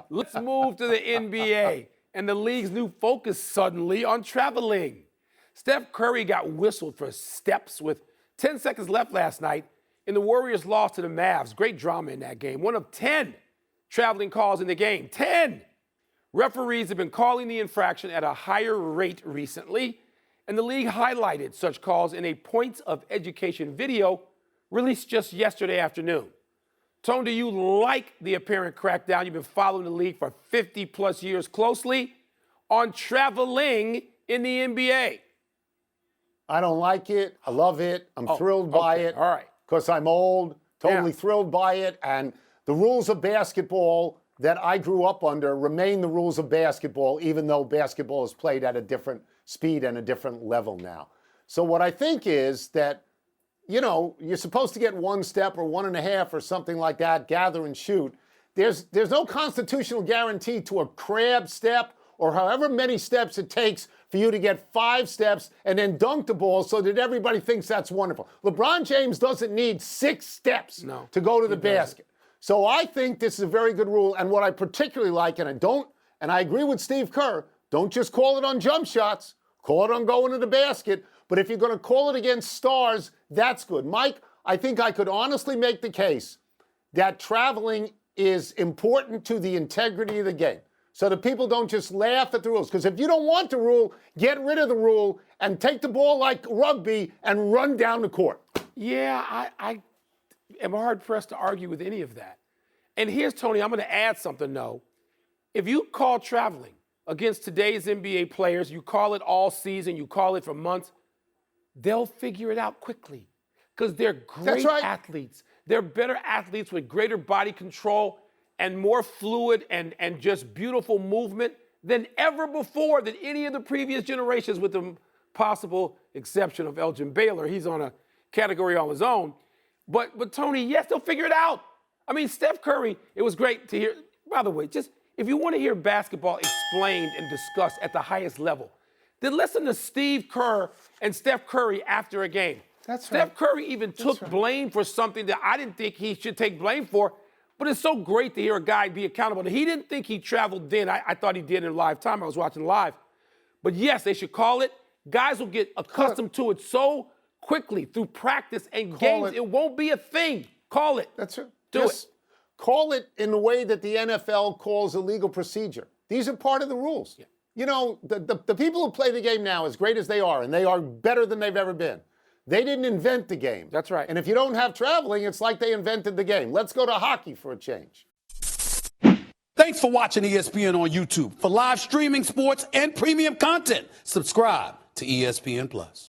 Let's move to the NBA and the league's new focus suddenly on traveling. Steph Curry got whistled for steps with 10 seconds left last night in the Warriors' loss to the Mavs. Great drama in that game. One of 10 traveling calls in the game. 10! Referees have been calling the infraction at a higher rate recently, and the league highlighted such calls in a points of education video released just yesterday afternoon. Tone, do you like the apparent crackdown? You've been following the league for 50-plus years closely on traveling in the NBA. I don't like it. I love it. I'm thrilled by it. All right. Because I'm old, totally thrilled by it. And the rules of basketball that I grew up under remain the rules of basketball, even though basketball is played at a different speed and a different level now. So what I think is that, you know, you're supposed to get 1 step or 1.5 or something like that, gather and shoot. There's no constitutional guarantee to a crab step or however many steps it takes for you to get 5 steps and then dunk the ball so that everybody thinks that's wonderful. LeBron James doesn't need 6 steps to go to the basket. So I think this is a very good rule. And what I particularly like, and I agree with Steve Kerr, don't just call it on jump shots, call it on going to the basket. But if you're going to call it against stars, that's good. Mike, I think I could honestly make the case that traveling is important to the integrity of the game. So that people don't just laugh at the rules. Because if you don't want the rule, get rid of the rule and take the ball like rugby and run down the court. Yeah, I am hard-pressed to argue with any of that. And here's, Tony, I'm going to add something, though. If you call traveling against today's NBA players, you call it all season, you call it for months, they'll figure it out quickly because they're great athletes. They're better athletes with greater body control and more fluid and just beautiful movement than ever before, than any of the previous generations, with the possible exception of Elgin Baylor. He's on a category on his own. But Tony, yes, they'll figure it out. I mean, Steph Curry, it was great to hear. By the way, just if you want to hear basketball explained and discussed at the highest level, then listen to Steve Kerr and Steph Curry after a game. Steph Curry even took blame for something that I didn't think he should take blame for. But it's so great to hear a guy be accountable. He didn't think he traveled then. I thought he did in live time. I was watching live. But yes, they should call it. Guys will get accustomed to it so quickly through practice and games. It won't be a thing. Call it. That's it. Do it. Call it in the way that the NFL calls a legal procedure. These are part of the rules. Yeah. You know, the people who play the game now, as great as they are, and they are better than they've ever been, they didn't invent the game. That's right. And if you don't have traveling, it's like they invented the game. Let's go to hockey for a change. Thanks for watching ESPN on YouTube. For live streaming, sports, and premium content, subscribe to ESPN+.